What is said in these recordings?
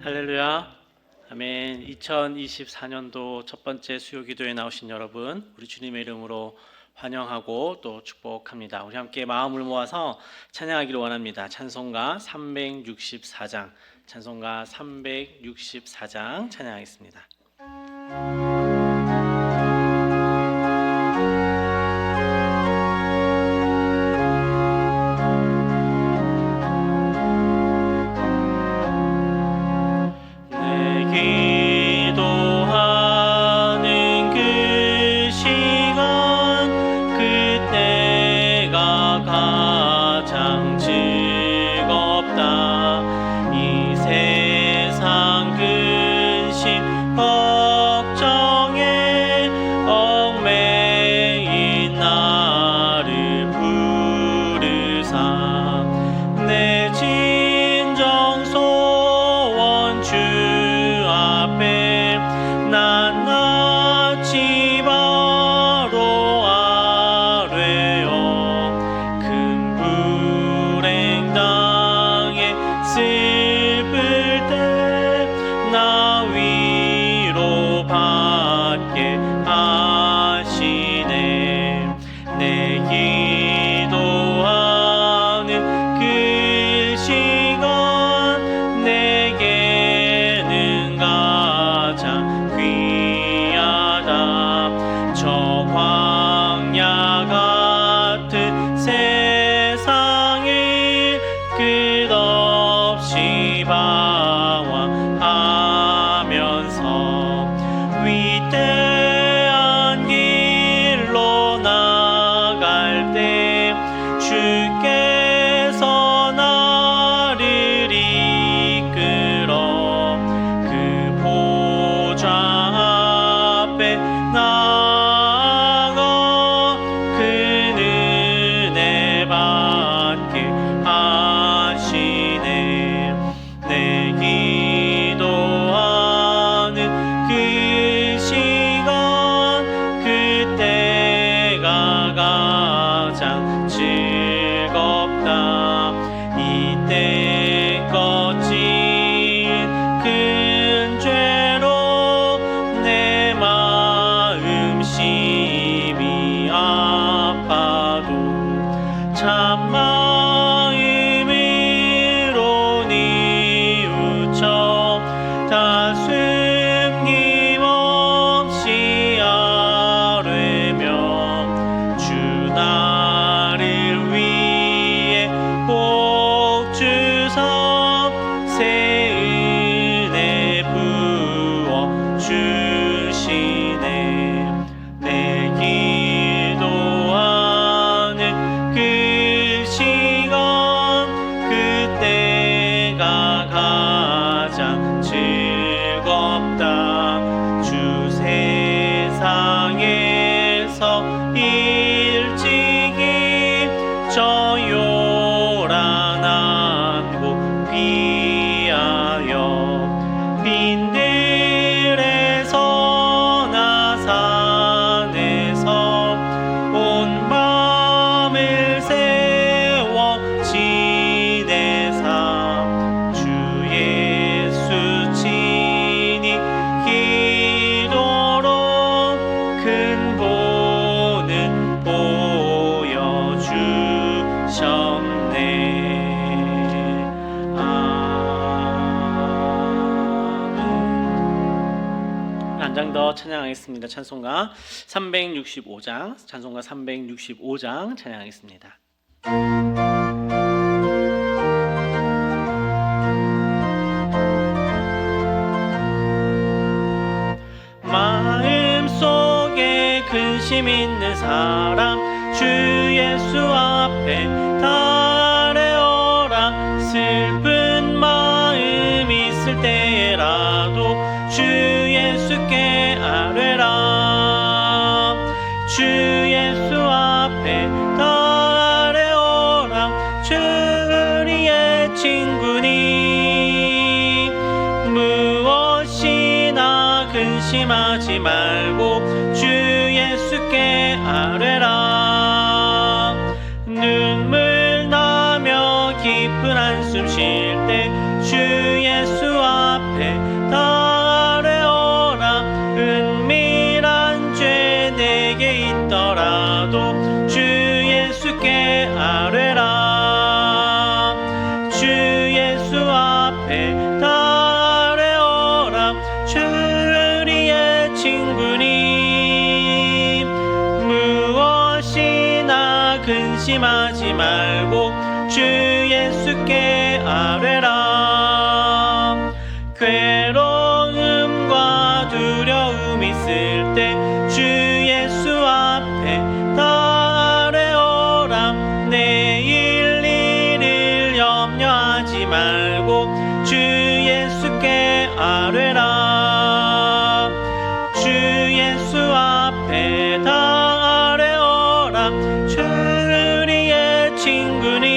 할렐루야. 아멘. 2024년도 첫 번째 수요 기도에 나오신 여러분, 우리 주님의 이름으로 환영하고 또 축복합니다. 우리 함께 마음을 모아서 찬양하기를 원합니다. 찬송가 364장, 찬송가 364장 찬양하겠습니다. 찬양하겠습니다. 찬송가 365장, 찬송가 365장 찬양하겠습니다. 마음속에 근심 있는 사람 주 예수 앞에 달려오라. 슬픈 마음 있을 때라도 주 예수께 아뢰라. 주 예수 앞에 달려오라. 주 우리의 친구니 무엇이나 근심하지 말고 주 예수께 아뢰라. 눈물 나며 깊은 한숨 쉴 때 주 예수 앞에 근심하지 말고 주 예수께 아뢰라. 괴로움과 두려움 있을 때 주 예수 앞에 다 아뢰어라. 내일 일을 염려하지 말고 주 예수께 아뢰라. 주 예수 앞에 다 아뢰어라. 주 우리의 친구니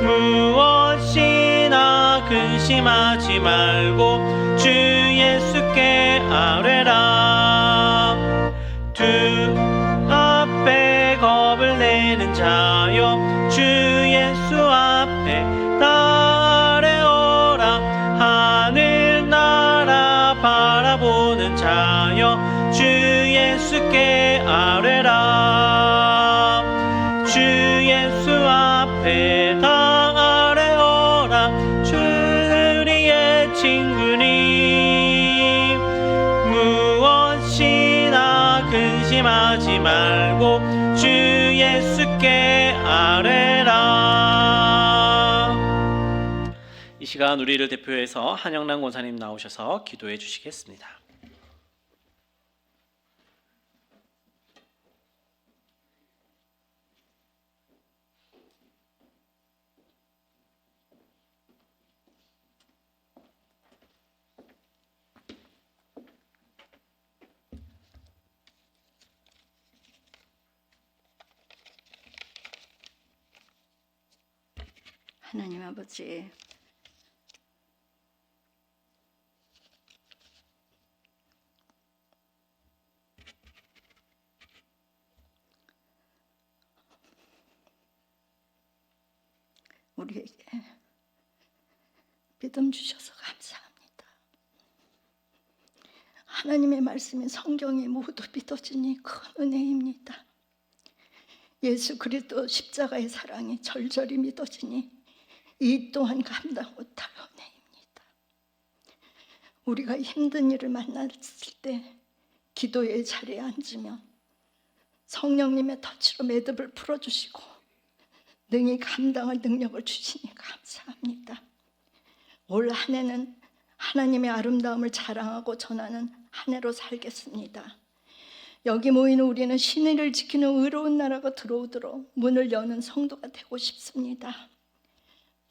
무엇이나 근심하지 말고 주 예수께 아뢰라. 두 앞에 겁을 내는 자여 주 예수 앞에 다 아뢰어라. 하늘나라 바라보는 자여 주 예수께 아뢰라. 주 예수 앞에 다 아뢰어라. 주 우리의 친구니 무엇이나 근심하지 말고 주 예수께 아뢰라. 이 시간 우리를 대표해서 한영란 권사님 나오셔서 기도해 주시겠습니다. 하나님 아버지, 우리에게 믿음 주셔서 감사합니다. 하나님의 말씀이 성경이 모두 믿어지니 큰 은혜입니다. 예수 그리스도 십자가의 사랑이 절절히 믿어지니 이 또한 감당 못할 은혜입니다. 우리가 힘든 일을 만났을 때 기도의 자리에 앉으면 성령님의 터치로 매듭을 풀어주시고 능히 감당할 능력을 주시니 감사합니다. 올 한 해는 하나님의 아름다움을 자랑하고 전하는 한 해로 살겠습니다. 여기 모이는 우리는 신의를 지키는 의로운 나라가 들어오도록 문을 여는 성도가 되고 싶습니다.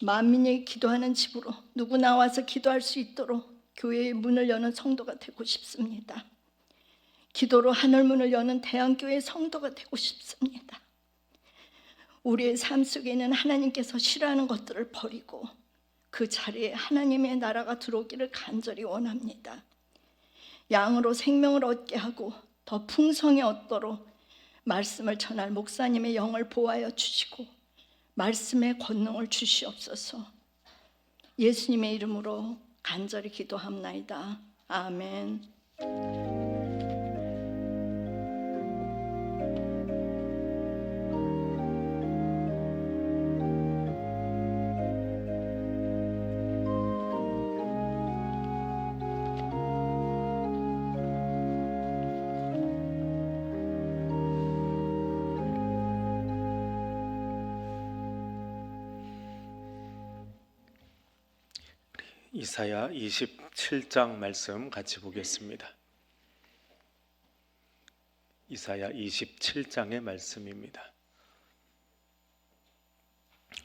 만민이 기도하는 집으로 누구 나와서 기도할 수 있도록 교회의 문을 여는 성도가 되고 싶습니다. 기도로 하늘문을 여는 대안교회의 성도가 되고 싶습니다. 우리의 삶 속에 있는 하나님께서 싫어하는 것들을 버리고 그 자리에 하나님의 나라가 들어오기를 간절히 원합니다. 양으로 생명을 얻게 하고 더 풍성히 얻도록 말씀을 전할 목사님의 영을 보호하여 주시고 말씀의 권능을 주시옵소서. 예수님의 이름으로 간절히 기도합나이다. 아멘. 이사야 27장 말씀 같이 보겠습니다. 이사야 27장의 말씀입니다.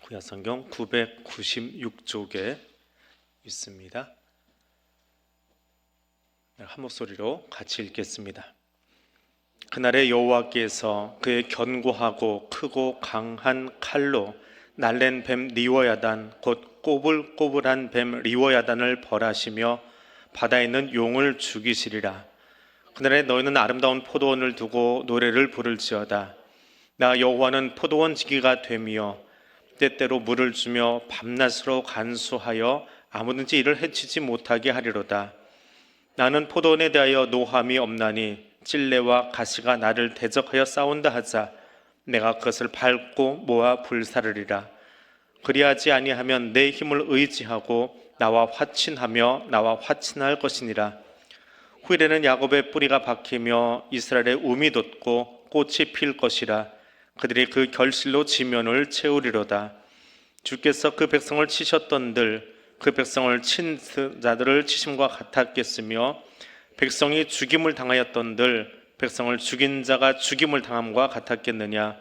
구약성경 996쪽에 있습니다. 한 목소리로 같이 읽겠습니다. 그날에 여호와께서 그의 견고하고 크고 강한 칼로 날랜 뱀 리워야단 곧 꼬불꼬불한 뱀 리워야단을 벌하시며 바다에 있는 용을 죽이시리라. 그날에 너희는 아름다운 포도원을 두고 노래를 부를지어다. 나 여호와는 포도원 지기가 되며 때때로 물을 주며 밤낮으로 간수하여 아무든지 이를 해치지 못하게 하리로다. 나는 포도원에 대하여 노함이 없나니 찔레와 가시가 나를 대적하여 싸운다 하자 내가 그것을 밟고 모아 불사르리라. 그리하지 아니하면 내 힘을 의지하고 나와 화친하며 나와 화친할 것이니라. 후일에는 야곱의 뿌리가 박히며 이스라엘의 움이 돋고 꽃이 필 것이라. 그들이 그 결실로 지면을 채우리로다. 주께서 그 백성을 치셨던들 그 백성을 친 자들을 치심과 같았겠으며 백성이 죽임을 당하였던들 백성을 죽인 자가 죽임을 당함과 같았겠느냐.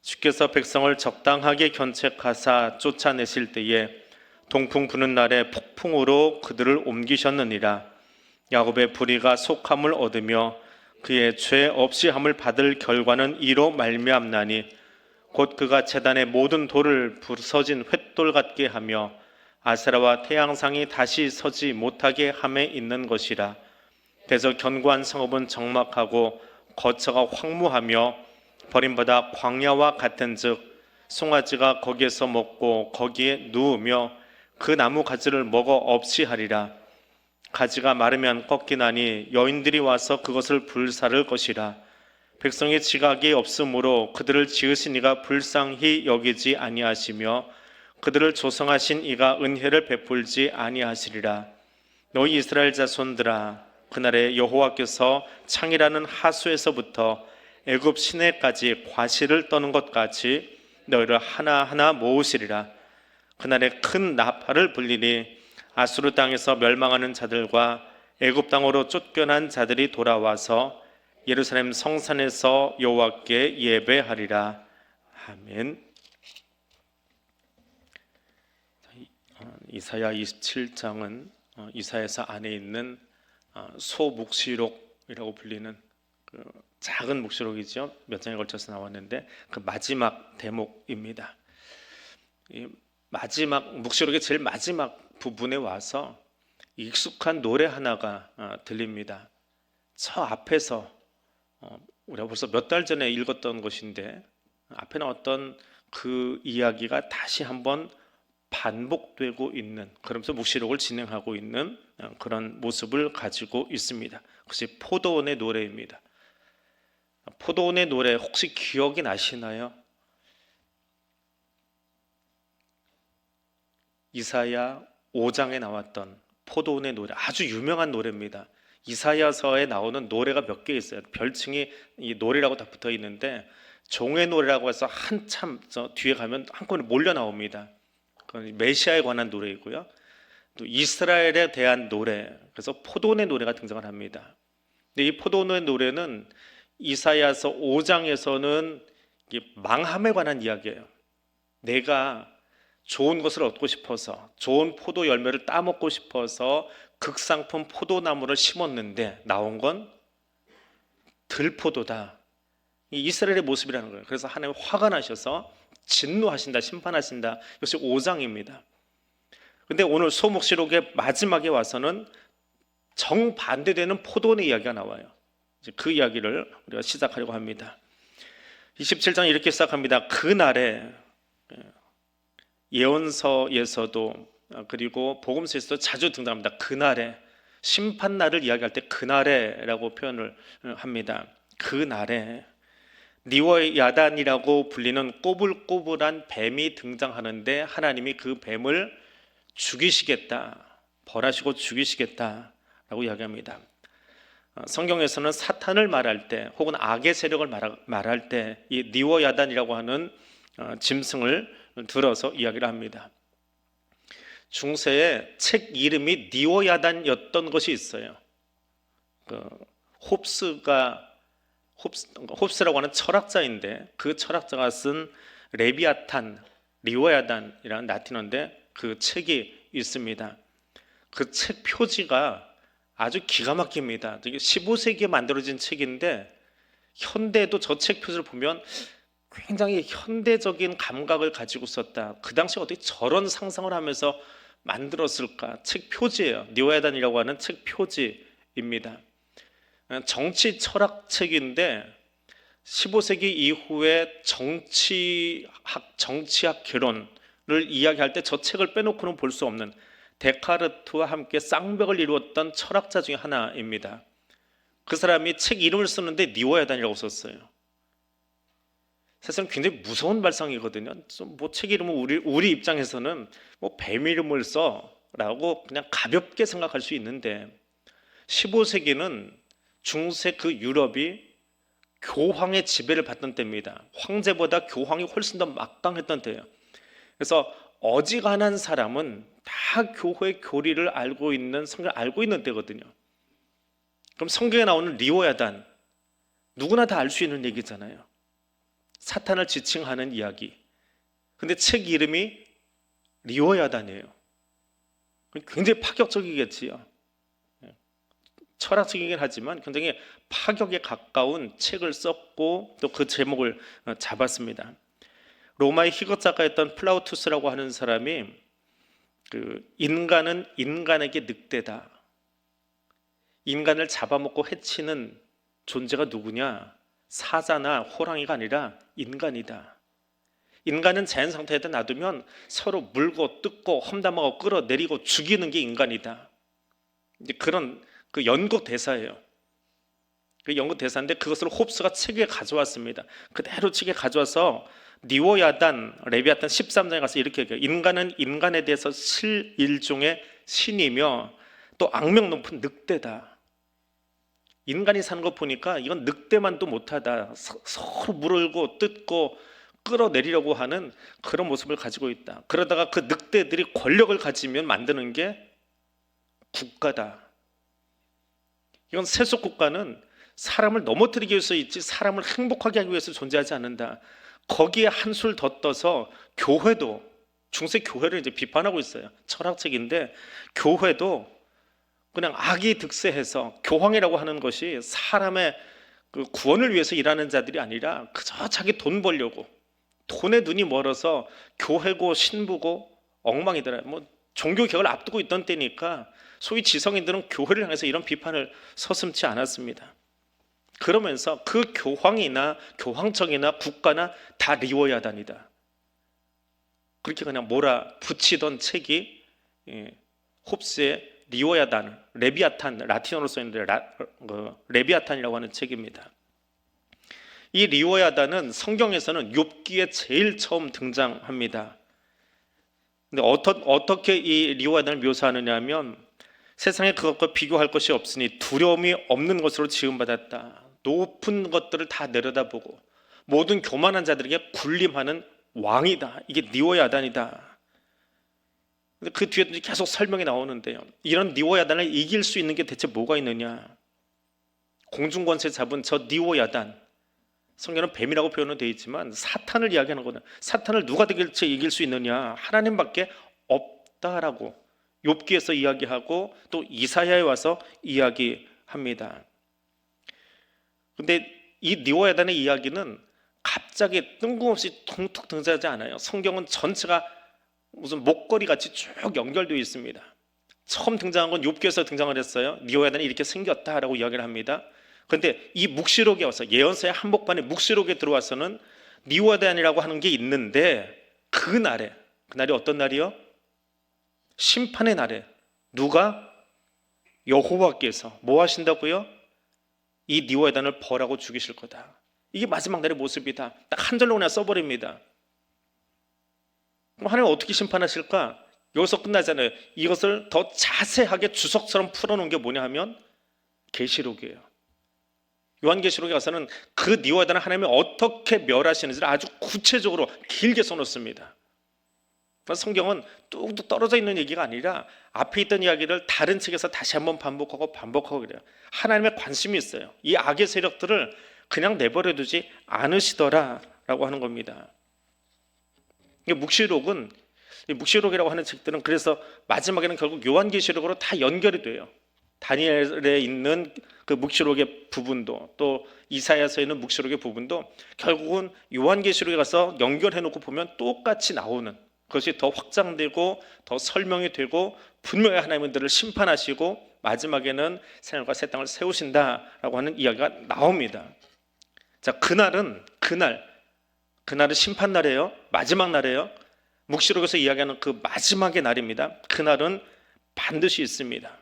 주께서 백성을 적당하게 견책하사 쫓아내실 때에 동풍 부는 날에 폭풍으로 그들을 옮기셨느니라. 야곱의 불의가 속함을 얻으며 그의 죄 없이 함을 받을 결과는 이로 말미암나니 곧 그가 제단의 모든 돌을 부서진 횃돌 같게 하며 아세라와 태양상이 다시 서지 못하게 함에 있는 것이라. 대저 견고한 성읍은 적막하고 거처가 황무하며 버림받아 광야와 같은즉 송아지가 거기에서 먹고 거기에 누우며 그 나무 가지를 먹어 없이 하리라. 가지가 마르면 꺾이나니 여인들이 와서 그것을 불사를 것이라. 백성의 지각이 없으므로 그들을 지으신 이가 불쌍히 여기지 아니하시며 그들을 조성하신 이가 은혜를 베풀지 아니하시리라. 너희 이스라엘 자손들아, 그날에 여호와께서 창이라는 하수에서부터 애굽 시내까지 과실을 떠는 것 같이 너희를 하나하나 모으시리라. 그날에 큰 나팔을 불리니 아수르 땅에서 멸망하는 자들과 애굽 땅으로 쫓겨난 자들이 돌아와서 예루살렘 성산에서 여호와께 예배하리라. 아멘. 이사야 27장은 이사야서 안에 있는 소묵시록이라고 불리는 그 작은 묵시록이죠. 몇 장에 걸쳐서 나왔는데 그 마지막 대목입니다. 이 마지막 묵시록의 제일 마지막 부분에 와서 익숙한 노래 하나가 들립니다. 저 앞에서 우리가 벌써 몇 달 전에 읽었던 것인데 앞에 나왔던 그 이야기가 다시 한번 반복되고 있는, 그러면서 묵시록을 진행하고 있는 그런 모습을 가지고 있습니다. 그것이 포도원의 노래입니다. 포도원의 노래 혹시 기억이 나시나요? 이사야 5장에 나왔던 포도원의 노래, 아주 유명한 노래입니다. 이사야서에 나오는 노래가 몇 개 있어요. 별칭이 이 노래라고 다 붙어 있는데 종의 노래라고 해서 한참 뒤에 가면 한꺼번에 몰려 나옵니다. 그건 메시아에 관한 노래이고요. 또 이스라엘에 대한 노래, 그래서 포도원의 노래가 등장을 합니다. 근데 이 포도원의 노래는 이사야서 5장에서는 망함에 관한 이야기예요. 내가 좋은 것을 얻고 싶어서, 좋은 포도 열매를 따먹고 싶어서 극상품 포도나무를 심었는데 나온 건 들포도다. 이 이스라엘의 모습이라는 거예요. 그래서 하나님 화가 나셔서 진노하신다, 심판하신다. 이것이 5장입니다. 근데 오늘 소묵시록의 마지막에 와서는 정반대되는 포도원의 이야기가 나와요. 이제 그 이야기를 우리가 시작하려고 합니다. 27장 이렇게 시작합니다. 그날에, 예언서에서도 그리고 복음서에서도 자주 등장합니다. 그날에, 심판날을 이야기할 때 그날에라고 표현을 합니다. 그날에 니워야단이라고 불리는 꼬불꼬불한 뱀이 등장하는데 하나님이 그 뱀을 죽이시겠다, 벌하시고 죽이시겠다라고 이야기합니다. 성경에서는 사탄을 말할 때 혹은 악의 세력을 말할 때 이 니워야단이라고 하는 짐승을 들어서 이야기를 합니다. 중세에 책 이름이 니워야단이었던 것이 있어요. 홉스라고 하는 철학자인데 그 철학자가 쓴 레비아탄, 니워야단이라는 라틴어인데 그 책이 있습니다. 그 책 표지가 아주 기가 막힙니다. 15세기에 만들어진 책인데 현대에도 저 책 표지를 보면 굉장히 현대적인 감각을 가지고 썼다. 그 당시에 어떻게 저런 상상을 하면서 만들었을까? 책 표지예요. 니워야단이라고 하는 책 표지입니다. 정치 철학 책인데 15세기 이후에 정치학 개론을 이야기할 때 저 책을 빼놓고는 볼 수 없는, 데카르트와 함께 쌍벽을 이루었던 철학자 중에 하나입니다. 그 사람이 책 이름을 쓰는데 니워야단이라고 썼어요. 사실은 굉장히 무서운 발상이거든요. 뭐 책 이름은 우리 입장에서는 뭐 뱀 이름을 써라고 그냥 가볍게 생각할 수 있는데 15세기는 중세 그 유럽이 교황의 지배를 받던 때입니다. 황제보다 교황이 훨씬 더 막강했던 때예요. 그래서 어지간한 사람은 다 교회의 교리를 알고 있는, 성경을 알고 있는 때거든요. 그럼 성경에 나오는 리오야단, 누구나 다 알 수 있는 얘기잖아요. 사탄을 지칭하는 이야기. 근데 책 이름이 리오야단이에요. 굉장히 파격적이겠지요. 철학적이긴 하지만 굉장히 파격에 가까운 책을 썼고 또 그 제목을 잡았습니다. 로마의 희극 작가였던 플라우투스라고 하는 사람이 인간은 인간에게 늑대다. 인간을 잡아먹고 해치는 존재가 누구냐? 사자나 호랑이가 아니라 인간이다. 인간은 자연 상태에 놔두면 서로 물고 뜯고 험담하고 끌어내리고 죽이는 게 인간이다. 이제 그런 그 연극 대사예요. 그 연극 대사인데 그것을 홉스가 책에 가져왔습니다. 그대로 책에 가져와서 리오야단, 레비아탄 13장에 가서 이렇게 얘기해요. 인간은 인간에 대해서 실일종의 신이며 또 악명 높은 늑대다. 인간이 사는 거 보니까 이건 늑대만도 못하다. 서로 물고 뜯고 끌어내리려고 하는 그런 모습을 가지고 있다. 그러다가 그 늑대들이 권력을 가지면 만드는 게 국가다. 이건 세속 국가는 사람을 넘어뜨리기 위해서 있지 사람을 행복하게 하기 위해서 존재하지 않는다. 거기에 한술 더 떠서 교회도, 중세 교회를 이제 비판하고 있어요. 철학책인데 교회도 그냥 악이 득세해서 교황이라고 하는 것이 사람의 그 구원을 위해서 일하는 자들이 아니라 그저 자기 돈 벌려고, 돈에 눈이 멀어서 교회고 신부고 엉망이더라. 뭐 종교 개혁을 앞두고 있던 때니까 소위 지성인들은 교회를 향해서 이런 비판을 서슴지 않았습니다. 그러면서 그 교황이나 교황청이나 국가나 다 리오야단이다. 그렇게 그냥 몰아붙이던 책이 홉스의 리오야단, 레비아탄, 라틴어로 써있는데 레비아탄이라고 하는 책입니다. 이 리오야단은 성경에서는 욥기에 제일 처음 등장합니다. 근데 어떻게 이 리오야단을 묘사하느냐 하면 세상에 그것과 비교할 것이 없으니 두려움이 없는 것으로 지음받았다. 높은 것들을 다 내려다보고 모든 교만한 자들에게 군림하는 왕이다. 이게 리오야단이다. 그 뒤에 계속 설명이 나오는데요. 이런 리오야단을 이길 수 있는 게 대체 뭐가 있느냐? 공중권세 잡은 저 리오야단, 성경은 뱀이라고 표현은 되어 있지만 사탄을 이야기하는 거는 사탄을 누가 대체 이길 수 있느냐? 하나님밖에 없다라고 욥기에서 이야기하고 또 이사야에 와서 이야기합니다. 근데 이 리오야단의 이야기는 갑자기 뜬금없이 툭툭 등장하지 않아요. 성경은 전체가 무슨 목걸이 같이 쭉 연결되어 있습니다. 처음 등장한 건 욥기에서 등장을 했어요. 리오야단이 이렇게 생겼다라고 이야기를 합니다. 그런데 이 묵시록에 와서 예언서의 한복판에 묵시록에 들어와서는 리오야단이라고 하는 게 있는데 그날이 어떤 날이요? 심판의 날에 누가? 여호와께서 뭐 하신다고요? 이 리오야단을 벌하고 죽이실 거다. 이게 마지막 날의 모습이다. 딱 한 절로 그냥 써버립니다. 그럼 하나님 어떻게 심판하실까? 여기서 끝나잖아요. 이것을 더 자세하게 주석처럼 풀어놓은 게 뭐냐 하면 계시록이에요. 요한계시록에 가서는 그 리오야단을 하나님이 어떻게 멸하시는지를 아주 구체적으로 길게 써놓습니다. 성경은 뚝뚝 떨어져 있는 얘기가 아니라 앞에 있던 이야기를 다른 책에서 다시 한번 반복하고 그래요. 하나님의 관심이 있어요. 이 악의 세력들을 그냥 내버려두지 않으시더라라고 하는 겁니다. 묵시록이라고 하는 책들은 그래서 마지막에는 결국 요한계시록으로 다 연결이 돼요. 다니엘에 있는 그 묵시록의 부분도 또 이사야서에 있는 묵시록의 부분도 결국은 요한계시록에 가서 연결해 놓고 보면 똑같이 나오는, 그것이 더 확장되고 더 설명이 되고 분명히 하나님은 그들을 심판하시고 마지막에는 새하늘과 새 땅을 세우신다라고 하는 이야기가 나옵니다. 자, 그날은 심판날이에요. 마지막 날이에요. 묵시록에서 이야기하는 그 마지막의 날입니다. 그날은 반드시 있습니다.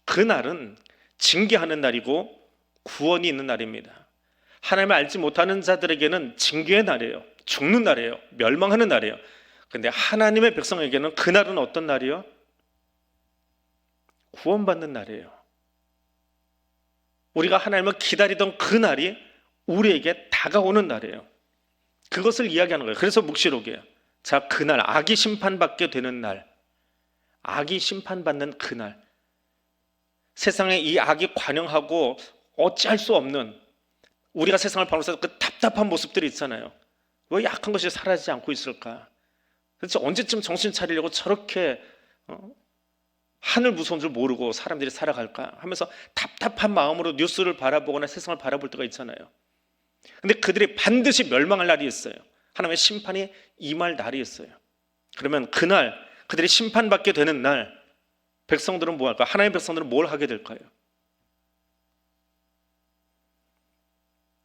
그날은 징계하는 날이고 구원이 있는 날입니다. 하나님을 알지 못하는 자들에게는 징계의 날이에요. 죽는 날이에요. 멸망하는 날이에요. 그런데 하나님의 백성에게는 그날은 어떤 날이요? 구원받는 날이에요. 우리가 하나님을 기다리던 그 날이 우리에게 다가오는 날이에요. 그것을 이야기하는 거예요. 그래서 묵시록이에요. 자, 그날 악이 심판받게 되는 날, 악이 심판받는 그날, 세상에 이 악이 관영하고 어찌할 수 없는 우리가 세상을 바라보면서 그 답답한 모습들이 있잖아요. 왜 약한 것이 사라지지 않고 있을까? 도대체 언제쯤 정신 차리려고 저렇게 하늘 무서운 줄 모르고 사람들이 살아갈까 하면서 답답한 마음으로 뉴스를 바라보거나 세상을 바라볼 때가 있잖아요. 근데 그들이 반드시 멸망할 날이 있어요. 하나님의 심판이 임할 날이 있어요. 그러면 그날 그들이 심판받게 되는 날 백성들은 뭐 할까? 하나님의 백성들은 뭘 하게 될까요?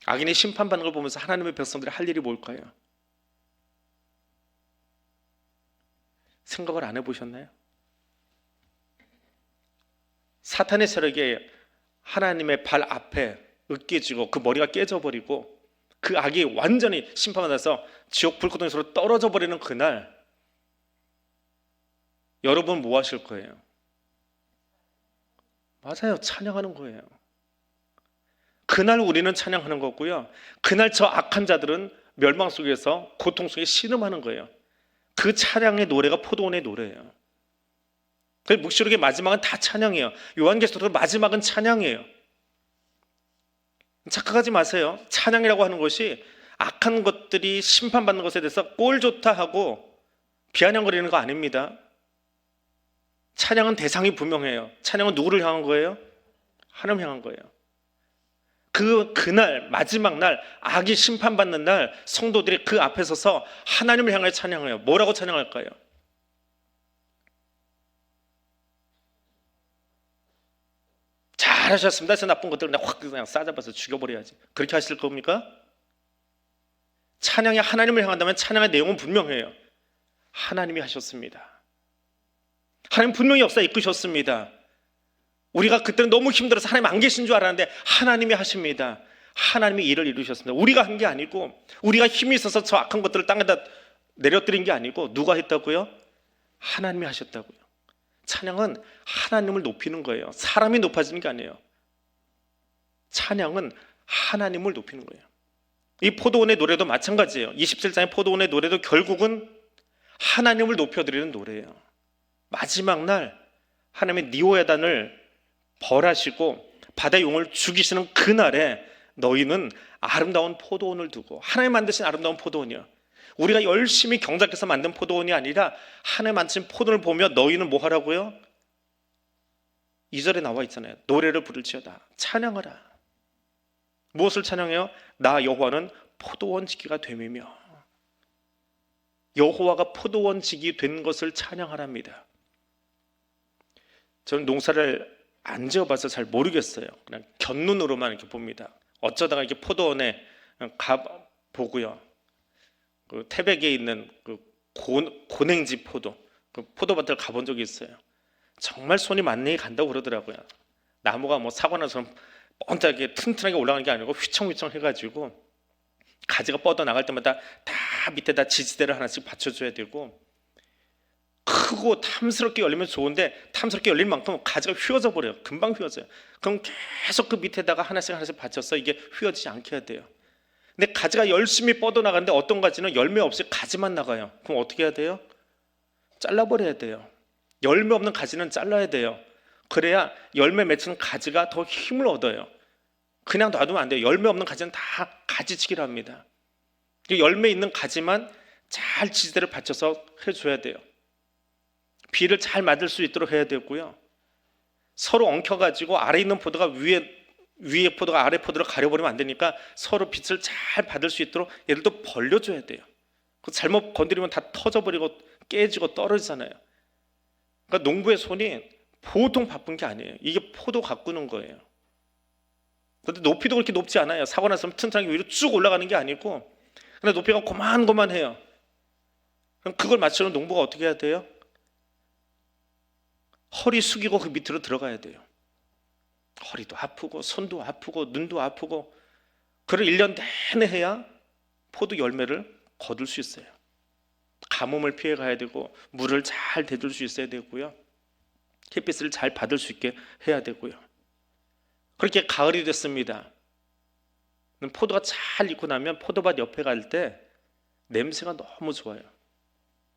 악인이 심판받는 걸 보면서 하나님의 백성들이 할 일이 뭘까요? 생각을 안 해보셨나요? 사탄의 세력이 하나님의 발 앞에 으깨지고 그 머리가 깨져버리고 그 악이 완전히 심판받아서 지옥 불구덩이로 떨어져 버리는 그날 여러분 뭐 하실 거예요? 맞아요. 찬양하는 거예요. 그날 우리는 찬양하는 거고요. 그날 저 악한 자들은 멸망 속에서 고통 속에 신음하는 거예요. 그 찬양의 노래가 포도원의 노래예요. 그 묵시록의 마지막은 다 찬양이에요. 요한계시록도 마지막은 찬양이에요. 착각하지 마세요. 찬양이라고 하는 것이 악한 것들이 심판받는 것에 대해서 꼴 좋다 하고 비아냥거리는 거 아닙니다. 찬양은 대상이 분명해요. 찬양은 누구를 향한 거예요? 하나님 향한 거예요. 그날 마지막 날 악이 심판받는 날 성도들이 그 앞에 서서 하나님을 향하여 찬양해요. 뭐라고 찬양할까요? 잘하셨습니다. 저 나쁜 것들을 확 그냥 싸잡아서 죽여버려야지. 그렇게 하실 겁니까? 찬양이 하나님을 향한다면 찬양의 내용은 분명해요. 하나님이 하셨습니다. 하나님 분명히 역사 이끄셨습니다. 우리가 그때는 너무 힘들어서 하나님 안 계신 줄 알았는데 하나님이 하십니다. 하나님이 일을 이루셨습니다. 우리가 한 게 아니고 우리가 힘이 있어서 저 악한 것들을 땅에다 내려뜨린 게 아니고 누가 했다고요? 하나님이 하셨다고요. 찬양은 하나님을 높이는 거예요. 사람이 높아지는 게 아니에요. 찬양은 하나님을 높이는 거예요. 이 포도원의 노래도 마찬가지예요. 27장의 포도원의 노래도 결국은 하나님을 높여드리는 노래예요. 마지막 날 하나님의 니오야단을 벌하시고 바다의 용을 죽이시는 그날에 너희는 아름다운 포도원을 두고 하나님 만드신 아름다운 포도원이요. 우리가 열심히 경작해서 만든 포도원이 아니라 하나님 만드신 포도원을 보며 너희는 뭐 하라고요? 2절에 나와 있잖아요. 노래를 부를지어다. 찬양하라. 무엇을 찬양해요? 나 여호와는 포도원 지기가 됨이며 여호와가 포도원 지기 된 것을 찬양하랍니다. 저는 농사를 안 지어봐서 잘 모르겠어요. 그냥 곁눈으로만 이렇게 봅니다. 어쩌다가 이렇게 포도원에 가 보고요. 그 태백에 있는 그 고냉지 포도, 그 포도밭을 가본 적이 있어요. 정말 손이 만능히 간다고 그러더라고요. 나무가 뭐 사과나처럼 뻔하게 튼튼하게 올라가는 게 아니고 휘청휘청 해가지고 가지가 뻗어 나갈 때마다 다 밑에다 지지대를 하나씩 받쳐줘야 되고 크고 탐스럽게 열리면 좋은데 탐스럽게 열릴 만큼 가지가 휘어져 버려요. 금방 휘어져요. 그럼 계속 그 밑에다가 하나씩 받쳐서 이게 휘어지지 않게 해야 돼요. 근데 가지가 열심히 뻗어나가는데 어떤 가지는 열매 없이 가지만 나가요. 그럼 어떻게 해야 돼요? 잘라버려야 돼요. 열매 없는 가지는 잘라야 돼요. 그래야 열매 맺히는 가지가 더 힘을 얻어요. 그냥 놔두면 안 돼요. 열매 없는 가지는 다 가지치기를 합니다. 열매 있는 가지만 잘 지지대를 받쳐서 해줘야 돼요. 비를 잘 맞을 수 있도록 해야 되고요. 서로 엉켜가지고 아래 있는 포도가 위에 포도가 아래 포도를 가려버리면 안 되니까 서로 빛을 잘 받을 수 있도록 얘를 또 벌려줘야 돼요. 잘못 건드리면 다 터져버리고 깨지고 떨어지잖아요. 그러니까 농부의 손이 보통 바쁜 게 아니에요. 이게 포도 가꾸는 거예요. 근데 높이도 그렇게 높지 않아요. 사고 났으면 튼튼하게 위로 쭉 올라가는 게 아니고 근데 높이가 고만고만해요. 그럼 그걸 맞추는 농부가 어떻게 해야 돼요? 허리 숙이고 그 밑으로 들어가야 돼요. 허리도 아프고 손도 아프고 눈도 아프고 그걸 1년 내내 해야 포도 열매를 거둘 수 있어요. 가뭄을 피해 가야 되고 물을 잘 대줄 수 있어야 되고요. 햇빛을 잘 받을 수 있게 해야 되고요. 그렇게 가을이 됐습니다. 포도가 잘 익고 나면 포도밭 옆에 갈 때 냄새가 너무 좋아요.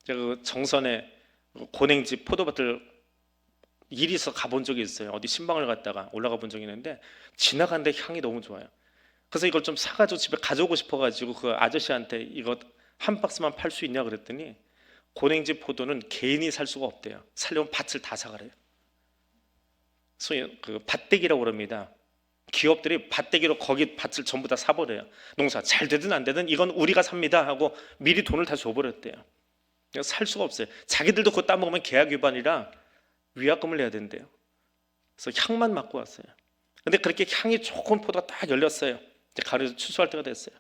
제가 그 정선에 고냉지 포도밭을 일이 있어 가본 적이 있어요. 어디 신방을 갔다가 올라가 본 적이 있는데 지나가는데 향이 너무 좋아요. 그래서 이걸 좀 사가지고 집에 가져오고 싶어가지고 그 아저씨한테 이거 한 박스만 팔 수 있냐 그랬더니 고냉지 포도는 개인이 살 수가 없대요. 살려면 밭을 다 사가래요. 소위 그 밭대기라고 그럽니다. 기업들이 밭대기로 거기 밭을 전부 다 사버려요. 농사 잘 되든 안 되든 이건 우리가 삽니다 하고 미리 돈을 다 줘버렸대요. 살 수가 없어요. 자기들도 그거 따먹으면 계약 위반이라 위약금을 내야 된대요. 그래서 향만 맡고 왔어요. 근데 그렇게 향이 좋은 포도가 딱 열렸어요. 이제 가을에서 추수할 때가 됐어요.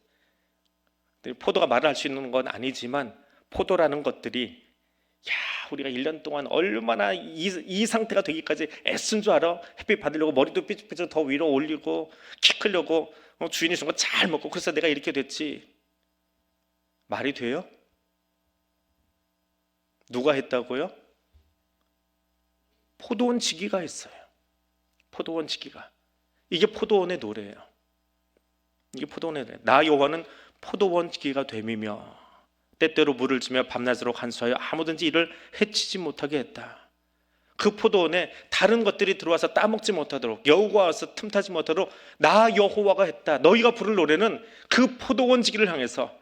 포도가 말을 할 수 있는 건 아니지만 포도라는 것들이 우리가 1년 동안 얼마나 이 상태가 되기까지 애쓴 줄 알아? 햇빛 받으려고 머리도 삐죽삐죽 더 위로 올리고 키 크려고 주인이 준 거 잘 먹고 그래서 내가 이렇게 됐지. 말이 돼요? 누가 했다고요? 포도원 지기가 했어요. 포도원 지기가. 이게 포도원의 노래예요. 이게 포도원의 노래. 나 여호와는 포도원 지기가 됨이며 때때로 물을 주며 밤낮으로 간수하여 아무든지 이를 해치지 못하게 했다. 그 포도원에 다른 것들이 들어와서 따먹지 못하도록 여우가 와서 틈타지 못하도록 나 여호와가 했다. 너희가 부를 노래는 그 포도원 지기를 향해서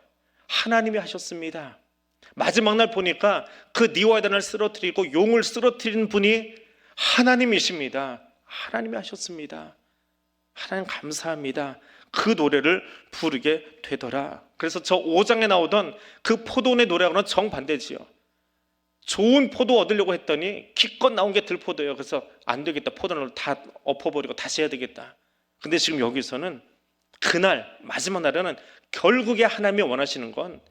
하나님이 하셨습니다. 마지막 날 보니까 그 니오야단을 쓰러뜨리고 용을 쓰러뜨린 분이 하나님이십니다. 하나님이 하셨습니다. 하나님 감사합니다. 그 노래를 부르게 되더라. 그래서 저 5장에 나오던 그 포도원의 노래하고는 정반대지요. 좋은 포도 얻으려고 했더니 기껏 나온 게 들포도예요. 그래서 안 되겠다. 포도를 다 엎어버리고 다시 해야 되겠다. 근데 지금 여기서는 그날 마지막 날에는 결국에 하나님이 원하시는 건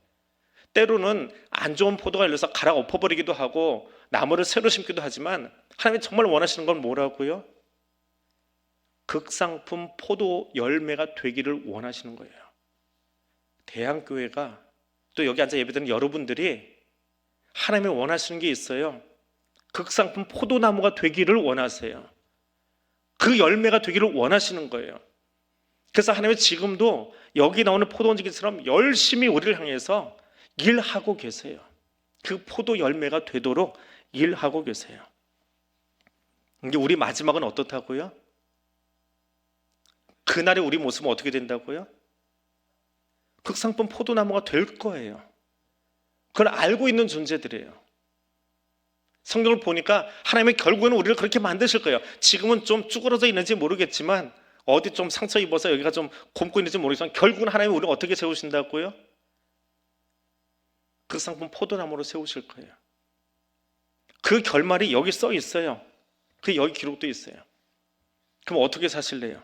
때로는 안 좋은 포도가 열려서 갈아 엎어버리기도 하고 나무를 새로 심기도 하지만 하나님이 정말 원하시는 건 뭐라고요? 극상품 포도 열매가 되기를 원하시는 거예요. 대한교회가 또 여기 앉아 예배드리는 여러분들이 하나님이 원하시는 게 있어요. 극상품 포도나무가 되기를 원하세요. 그 열매가 되기를 원하시는 거예요. 그래서 하나님은 지금도 여기 나오는 포도원지기처럼 열심히 우리를 향해서 일하고 계세요. 그 포도 열매가 되도록 일하고 계세요. 이게 우리 마지막은 어떻다고요? 그날의 우리 모습은 어떻게 된다고요? 극상품 포도나무가 될 거예요. 그걸 알고 있는 존재들이에요. 성경을 보니까 하나님이 결국에는 우리를 그렇게 만드실 거예요. 지금은 좀 쭈그러져 있는지 모르겠지만 어디 좀 상처 입어서 여기가 좀 곪고 있는지 모르겠지만 결국은 하나님이 우리를 어떻게 세우신다고요? 극상품 포도나무로 세우실 거예요. 그 결말이 여기 써 있어요. 그 여기 기록도 있어요. 그럼 어떻게 사실래요?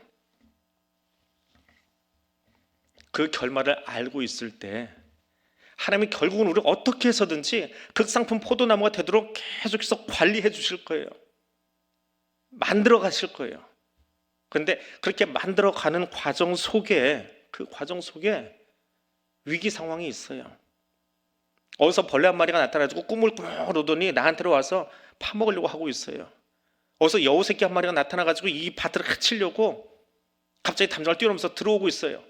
그 결말을 알고 있을 때 하나님이 결국은 우리를 어떻게 해서든지 극상품 포도나무가 되도록 계속해서 관리해 주실 거예요. 만들어 가실 거예요. 그런데 그렇게 만들어 가는 과정 속에 그 과정 속에 위기 상황이 있어요. 어디서 벌레 한 마리가 나타나가지고 꾸물꾸물오더니 나한테로 와서 파먹으려고 하고 있어요. 어디서 여우 새끼 한 마리가 나타나가지고 이 밭을 해치려고 갑자기 담장을 뛰어넘어서 들어오고 있어요.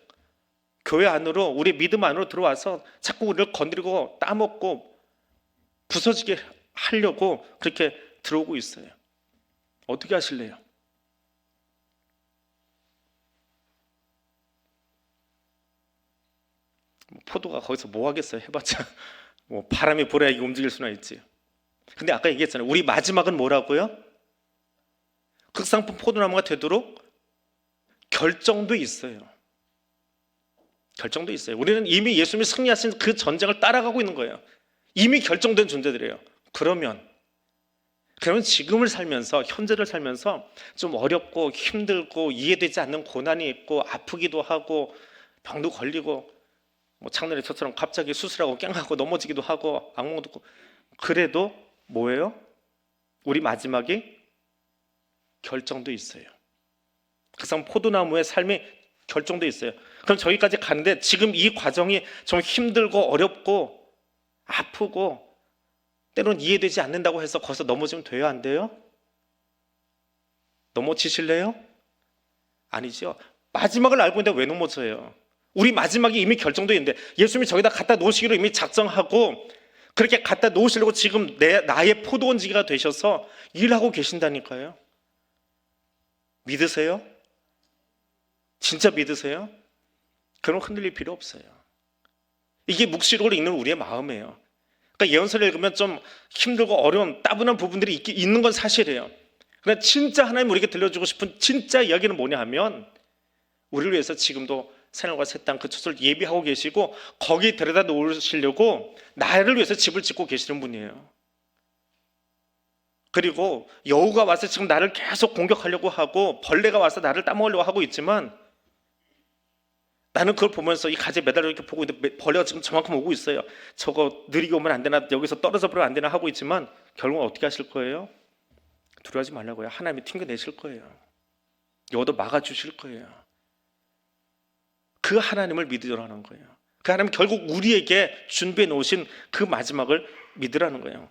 교회 안으로 우리 믿음 안으로 들어와서 자꾸 우리를 건드리고 따먹고 부서지게 하려고 그렇게 들어오고 있어요. 어떻게 하실래요? 포도가 거기서 뭐 하겠어요? 해봤자 뭐 바람이 불어야 이게 움직일 수나 있지. 근데 아까 얘기했잖아요. 우리 마지막은 뭐라고요? 극상품 포도나무가 되도록 결정도 있어요. 결정도 있어요. 우리는 이미 예수님이 승리하신 그 전쟁을 따라가고 있는 거예요. 이미 결정된 존재들이에요. 그러면 지금을 살면서 현재를 살면서 좀 어렵고 힘들고 이해되지 않는 고난이 있고 아프기도 하고 병도 걸리고 뭐 창렬이 저처럼 갑자기 수술하고 깽하고 넘어지기도 하고 악몽도 꾸고 그래도 뭐예요? 우리 마지막이 결정도 있어요. 그상 포도나무의 삶이 결정도 있어요. 그럼 저기까지 가는데 지금 이 과정이 좀 힘들고 어렵고 아프고 때로는 이해되지 않는다고 해서 거기서 넘어지면 돼요? 안 돼요? 넘어지실래요? 아니죠. 마지막을 알고 있는데 왜 넘어져요? 우리 마지막이 이미 결정되어 있는데 예수님이 저기다 갖다 놓으시기로 이미 작정하고 그렇게 갖다 놓으시려고 지금 나의 포도원지기가 되셔서 일하고 계신다니까요. 믿으세요? 진짜 믿으세요? 그럼 흔들릴 필요 없어요. 이게 묵시록을 읽는 우리의 마음이에요. 그러니까 예언서를 읽으면 좀 힘들고 어려운 따분한 부분들이 있는 건 사실이에요. 그러나 진짜 하나님 우리에게 들려주고 싶은 진짜 이야기는 뭐냐 하면 우리를 위해서 지금도 새하늘과 새 땅 그 처소를 예비하고 계시고 거기 데려다 놓으시려고 나를 위해서 집을 짓고 계시는 분이에요. 그리고 여우가 와서 지금 나를 계속 공격하려고 하고 벌레가 와서 나를 따먹으려고 하고 있지만 나는 그걸 보면서 이 가지에 매달려 이렇게 보고 있는데 벌레가 지금 저만큼 오고 있어요. 저거 느리게 오면 안 되나, 여기서 떨어져 버리면 안 되나 하고 있지만 결국은 어떻게 하실 거예요? 두려워하지 말라고요. 하나님이 튕겨내실 거예요. 여우도 막아주실 거예요. 그 하나님을 믿으라는 거예요. 그 하나님 결국 우리에게 준비해 놓으신 그 마지막을 믿으라는 거예요.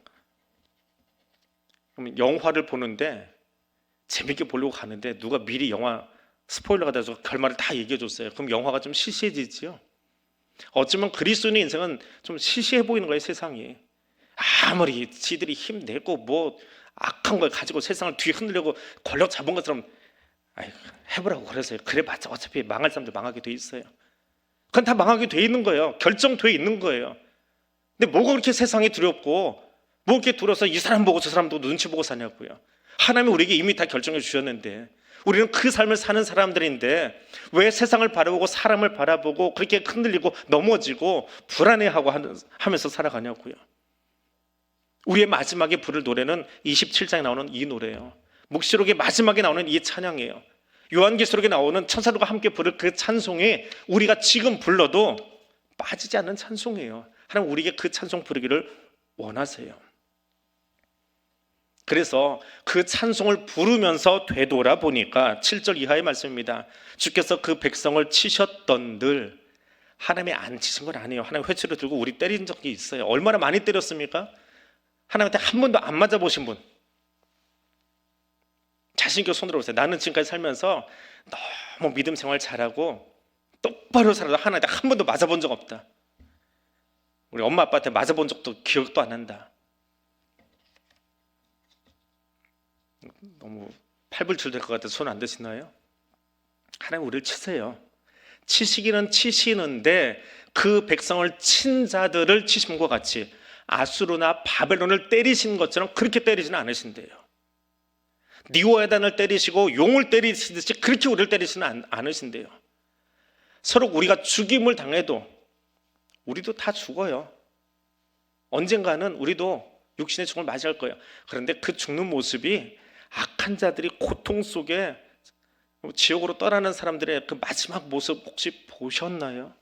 그럼 영화를 보는데 재밌게 보려고 가는데 누가 미리 영화 스포일러가 돼서 결말을 다 얘기해 줬어요. 그럼 영화가 좀 시시해지지요. 어쩌면 그리스도인의 인생은 좀 시시해 보이는 거예요. 세상이 아무리 지들이 힘내고 뭐 악한 걸 가지고 세상을 뒤흔들려고 권력 잡은 것처럼 해보라고 그래서요. 그래 봤자 어차피 망할 사람들 망하게 돼 있어요. 그건 다 망하게 돼 있는 거예요. 결정돼 있는 거예요. 근데 뭐가 그렇게 세상이 두렵고 뭐 이렇게 두려워서 이 사람 보고 저 사람 보고 눈치 보고 사냐고요. 하나님이 우리에게 이미 다 결정해 주셨는데 우리는 그 삶을 사는 사람들인데 왜 세상을 바라보고 사람을 바라보고 그렇게 흔들리고 넘어지고 불안해하고 하면서 살아가냐고요. 우리의 마지막에 부를 노래는 27장에 나오는 이 노래예요. 묵시록의 마지막에 나오는 이 찬양이에요. 요한계시록에 나오는 천사들과 함께 부를 그 찬송이 우리가 지금 불러도 빠지지 않는 찬송이에요. 하나님 우리에게 그 찬송 부르기를 원하세요. 그래서 그 찬송을 부르면서 되돌아보니까 7절 이하의 말씀입니다. 주께서 그 백성을 치셨던들 하나님이 안 치신 건 아니에요. 하나님 회초리 들고 우리 때린 적이 있어요. 얼마나 많이 때렸습니까? 하나님한테 한 번도 안 맞아보신 분 자신 있게 손들어 보세요. 나는 지금까지 살면서 너무 믿음 생활 잘하고 똑바로 살아도 하나님한테 한 번도 맞아본 적 없다. 우리 엄마 아빠한테 맞아본 적도 기억도 안 난다. 너무 팔불출 될 것 같아서 손 안 드시나요? 하나님 우리를 치세요. 치시기는 치시는데 그 백성을 친 자들을 치심과 같이 아수르나 바벨론을 때리신 것처럼 그렇게 때리지는 않으신대요. 니오야단을 때리시고 용을 때리시듯이 그렇게 우리를 때리지는 않으신대요. 서로 우리가 죽임을 당해도 우리도 다 죽어요. 언젠가는 우리도 육신의 죽음을 맞이할 거예요. 그런데 그 죽는 모습이 악한 자들이 고통 속에 지옥으로 떠나는 사람들의 그 마지막 모습 혹시 보셨나요?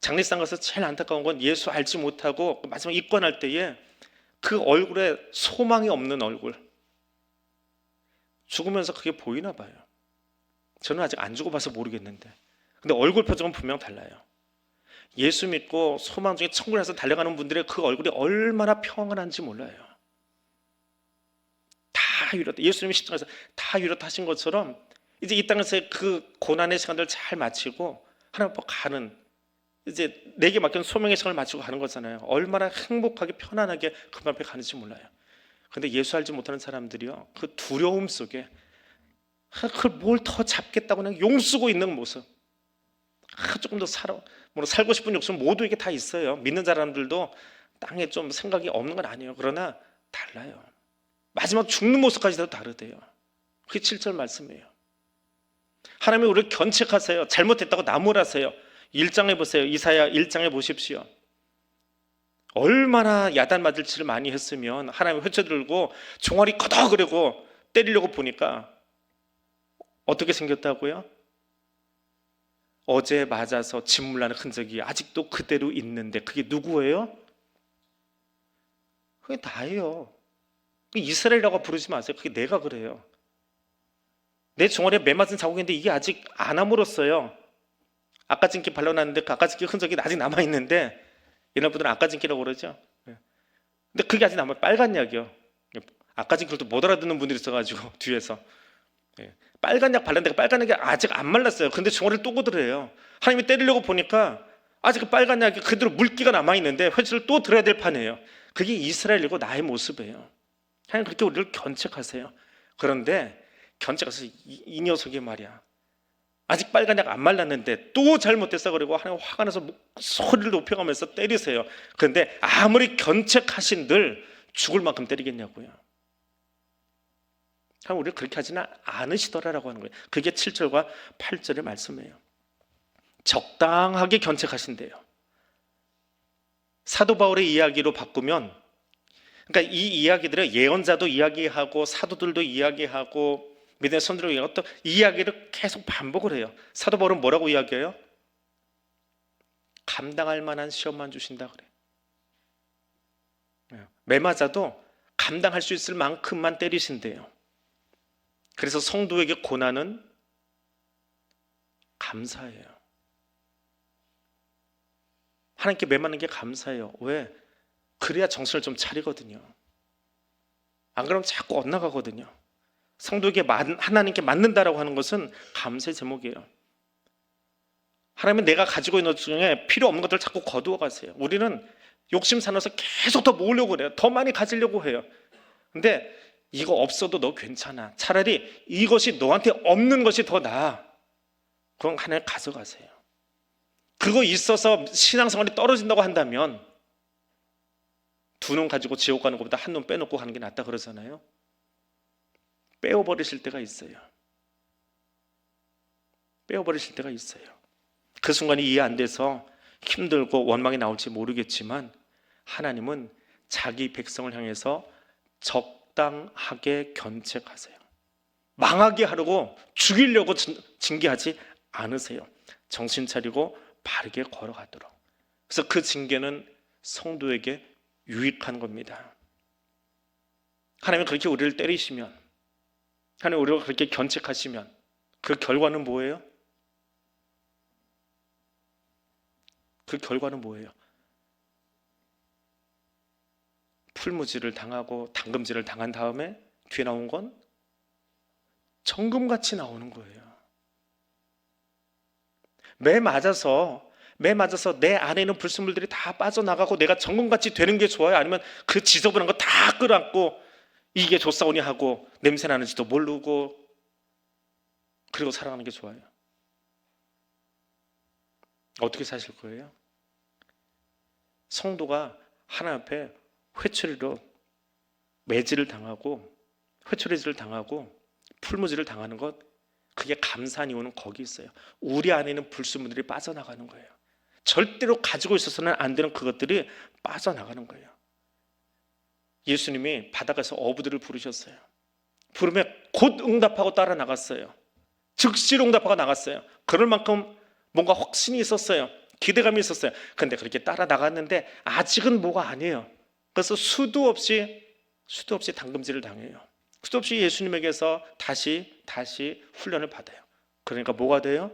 장례상 가서 제일 안타까운 건 예수 알지 못하고 마지막 입관할 때에 그 얼굴에 소망이 없는 얼굴, 죽으면서 그게 보이나 봐요. 저는 아직 안 죽어봐서 모르겠는데 근데 얼굴 표정은 분명 달라요. 예수 믿고 소망 중에 천국에서 달려가는 분들의 그 얼굴이 얼마나 평안한지 몰라요. 다 위로, 예수님이 십자가에서 다 위로타신 것처럼 이제 이 땅에서의 그 고난의 시간들을 잘 마치고 하나님 앞에 가는, 이제 내게 맡긴 소명의 시간을 마치고 가는 거잖아요. 얼마나 행복하게 편안하게 그 앞에 가는지 몰라요. 근데 예수 알지 못하는 사람들이요, 그 두려움 속에 그걸 뭘 더 잡겠다고 그냥 용쓰고 있는 모습, 조금 더 살고 싶은 욕심 모두에게 다 있어요. 믿는 사람들도 땅에 좀 생각이 없는 건 아니에요. 그러나 달라요. 마지막 죽는 모습까지도 다르대요. 그게 7절 말씀이에요. 하나님이 우리를 견책하세요. 잘못했다고 나무라세요. 1장에 보세요. 이사야 1장에 보십시오. 얼마나 야단 맞을 짓을 많이 했으면 하나님이 회초 들고 종아리 커덕거리고 때리려고 보니까 어떻게 생겼다고요? 어제 맞아서 짓물나는 흔적이 아직도 그대로 있는데 그게 누구예요? 그게 나예요. 이스라엘이라고 부르지 마세요. 그게 내가 그래요. 내 종아리에 매맞은 자국인데 이게 아직 안 아물었어요. 아까진기 발라놨는데 그 아까진기 흔적이 아직 남아있는데 옛날 분들은 아까진기라고 그러죠. 근데 그게 아직 남아요. 빨간 약이요. 아까진기를 또 못 알아듣는 분들이 있어가지고 뒤에서 빨간 약 발랐는데 빨간 약이 아직 안 말랐어요. 근데 종아리를 또 거들어요. 하나님이 때리려고 보니까 아직 그 빨간 약이 그대로 물기가 남아있는데 회초리를 또 들어야 될 판이에요. 그게 이스라엘이고 나의 모습이에요. 하나님 그렇게 우리를 견책하세요. 그런데 견책하셔서 이 녀석이 말이야, 아직 빨간 약 안 말랐는데 또 잘못됐어 그러고 하나님 화가 나서 소리를 높여가면서 때리세요. 그런데 아무리 견책하신들 죽을 만큼 때리겠냐고요. 하나님 우리를 그렇게 하지는 않으시더라라고 하는 거예요. 그게 7절과 8절의 말씀이에요. 적당하게 견책하신대요. 사도 바울의 이야기로 바꾸면, 그러니까 이 이야기들을 예언자도 이야기하고 사도들도 이야기하고 믿음의 선들도 이야기하고 또 이야기를 계속 반복을 해요. 사도 바울은 뭐라고 이야기해요? 감당할 만한 시험만 주신다 그래요. 매 맞아도 감당할 수 있을 만큼만 때리신대요. 그래서 성도에게 고난은 감사해요. 하나님께 매 맞는 게 감사해요. 왜? 그래야 정신을 좀 차리거든요. 안 그러면 자꾸 엇나가거든요. 성도에게 하나님께 맞는다라고 하는 것은 감사의 제목이에요. 하나님은 내가 가지고 있는 것 중에 필요 없는 것들을 자꾸 거두어 가세요. 우리는 욕심 사나서 계속 더 모으려고 그래요. 더 많이 가지려고 해요. 근데 이거 없어도 너 괜찮아. 차라리 이것이 너한테 없는 것이 더 나아. 그건 하나님 가져가세요. 그거 있어서 신앙생활이 떨어진다고 한다면 두 눈 가지고 지옥 가는 것보다 한 눈 빼놓고 가는 게 낫다 그러잖아요. 빼어버리실 때가 있어요. 빼어버리실 때가 있어요. 그 순간이 이해 안 돼서 힘들고 원망이 나올지 모르겠지만 하나님은 자기 백성을 향해서 적당하게 견책하세요. 망하게 하려고 죽이려고 징계하지 않으세요. 정신 차리고 바르게 걸어가도록. 그래서 그 징계는 성도에게 유익한 겁니다. 하나님은 그렇게 우리를 때리시면, 하나님 우리를 그렇게 견책하시면 그 결과는 뭐예요? 그 결과는 뭐예요? 풀무지를 당하고 당금질을 당한 다음에 뒤에 나온 건 정금같이 나오는 거예요. 매 맞아서 내 안에 있는 불순물들이 다 빠져나가고 내가 정금같이 되는 게 좋아요? 아니면 그 지저분한 거 다 끌어안고 이게 좋사오니 하고 냄새 나는지도 모르고 그리고 살아가는 게 좋아요? 어떻게 사실 거예요? 성도가 하나님 앞에 회초리로 매질을 당하고 회초리질을 당하고 풀무지를 당하는 것, 그게 감사한 이유는 거기 있어요. 우리 안에 있는 불순물들이 빠져나가는 거예요. 절대로 가지고 있어서는 안 되는 그것들이 빠져나가는 거예요. 예수님이 바닷가에서 어부들을 부르셨어요. 부르면 곧 응답하고 따라 나갔어요. 즉시로 응답하고 나갔어요. 그럴 만큼 뭔가 확신이 있었어요. 기대감이 있었어요. 근데 그렇게 따라 나갔는데 아직은 뭐가 아니에요. 그래서 수도 없이 당금질을 당해요. 수도 없이 예수님에게서 다시 훈련을 받아요. 그러니까 뭐가 돼요?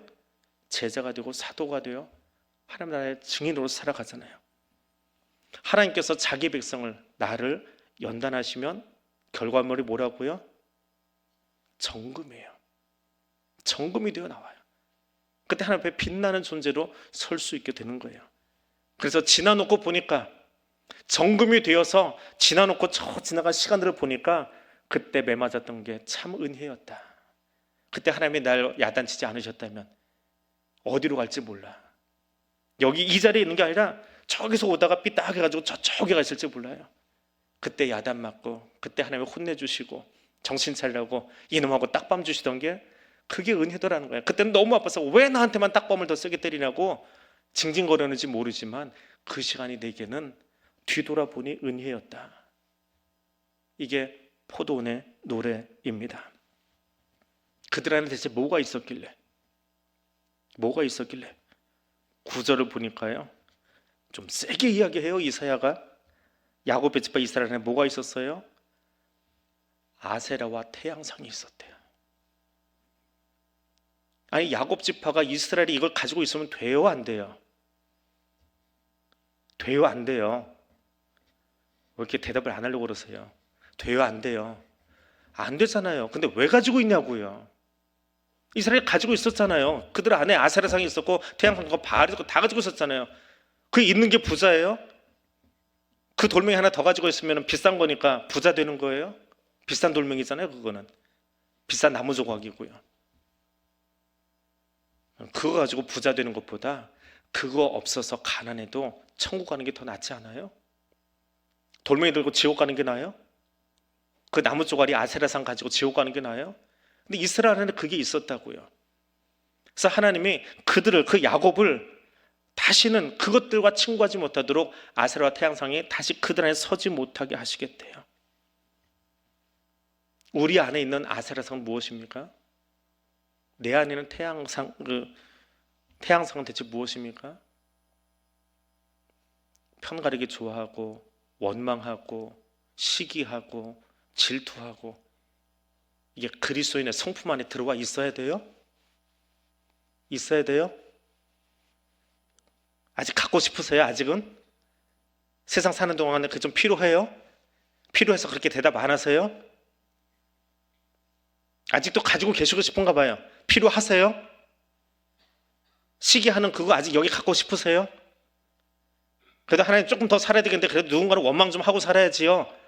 제자가 되고 사도가 되어 하나님 나라의 증인으로 살아가잖아요. 하나님께서 자기 백성을, 나를 연단하시면 결과물이 뭐라고요? 정금이에요. 정금이 되어 나와요. 그때 하나님 앞에 빛나는 존재로 설 수 있게 되는 거예요. 그래서 지나놓고 보니까, 정금이 되어서 지나놓고 지나간 시간들을 보니까 그때 매맞았던 게 참 은혜였다. 그때 하나님이 날 야단치지 않으셨다면 어디로 갈지 몰라. 여기 이 자리에 있는 게 아니라 저기서 오다가 삐딱해가지고 저쪽에 가 있을지 몰라요. 그때 야단 맞고 그때 하나님이 혼내주시고 정신 차리라고 이놈하고 딱밤 주시던 게 그게 은혜더라는 거예요. 그때는 너무 아파서 왜 나한테만 딱밤을 더 세게 때리냐고 징징거렸는지 모르지만 그 시간이 내게는 뒤돌아보니 은혜였다. 이게 포도원의 노래입니다. 그들 안에 대체 뭐가 있었길래 9절을 보니까요, 좀 세게 이야기해요. 이사야가 야곱의 집과 이스라엘 안에 뭐가 있었어요? 아세라와 태양상이 있었대요. 아니, 야곱 지파가 이스라엘이 이걸 가지고 있으면 돼요, 안 돼요? 돼요, 안 돼요? 왜 이렇게 대답을 안 하려고 그러세요? 돼요, 안 돼요? 안 되잖아요. 근데 왜 가지고 있냐고요. 이스라엘이 가지고 있었잖아요. 그들 안에 아세라상이 있었고 태양상과 바알이 있었고 다 가지고 있었잖아요. 그 있는 게 부자예요? 그 돌멩이 하나 더 가지고 있으면 비싼 거니까 부자 되는 거예요? 비싼 돌멩이잖아요. 그거는 비싼 나무 조각이고요. 그거 가지고 부자 되는 것보다 그거 없어서 가난해도 천국 가는 게 더 낫지 않아요? 돌멩이 들고 지옥 가는 게 나아요? 그 나무 조각이 아세라상 가지고 지옥 가는 게 나아요? 근데 이스라엘에는 그게 있었다고요. 그래서 하나님이 그들을, 그 야곱을 다시는 그것들과 친구하지 못하도록 아세라와 태양상이 다시 그들 안에 서지 못하게 하시겠대요. 우리 안에 있는 아세라상은 무엇입니까? 내 안에 있는 태양상은 대체 무엇입니까? 편가르기 좋아하고 원망하고 시기하고 질투하고, 이게 그리스도인의 성품 안에 들어와 있어야 돼요? 있어야 돼요? 아직 갖고 싶으세요? 아직은? 세상 사는 동안에 그게 좀 필요해요? 필요해서 그렇게 대답 안 하세요? 아직도 가지고 계시고 싶은가 봐요. 필요하세요? 시기하는 그거 아직 여기 갖고 싶으세요? 그래도 하나님 조금 더 살아야 되겠는데 그래도 누군가는 원망 좀 하고 살아야지요.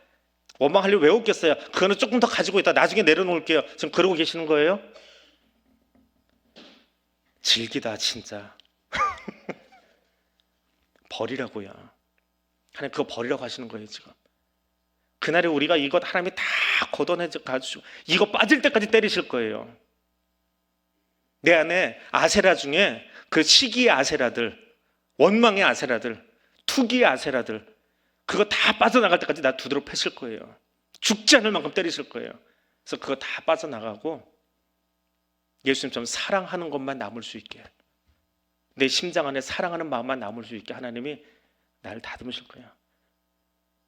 원망하려고 왜 없겠어요? 그거는 조금 더 가지고 있다 나중에 내려놓을게요. 지금 그러고 계시는 거예요? 질기다 진짜. 버리라고요. 하나님 그거 버리라고 하시는 거예요 지금. 그날에 우리가 이것 하나님이 다 걷어내가지고 이거 빠질 때까지 때리실 거예요. 내 안에 아세라 중에 그 시기의 아세라들, 원망의 아세라들, 투기의 아세라들, 그거 다 빠져나갈 때까지 나 두드러 패실 거예요. 죽지 않을 만큼 때리실 거예요. 그래서 그거 다 빠져나가고 예수님처럼 사랑하는 것만 남을 수 있게, 내 심장 안에 사랑하는 마음만 남을 수 있게 하나님이 나를 다듬으실 거예요.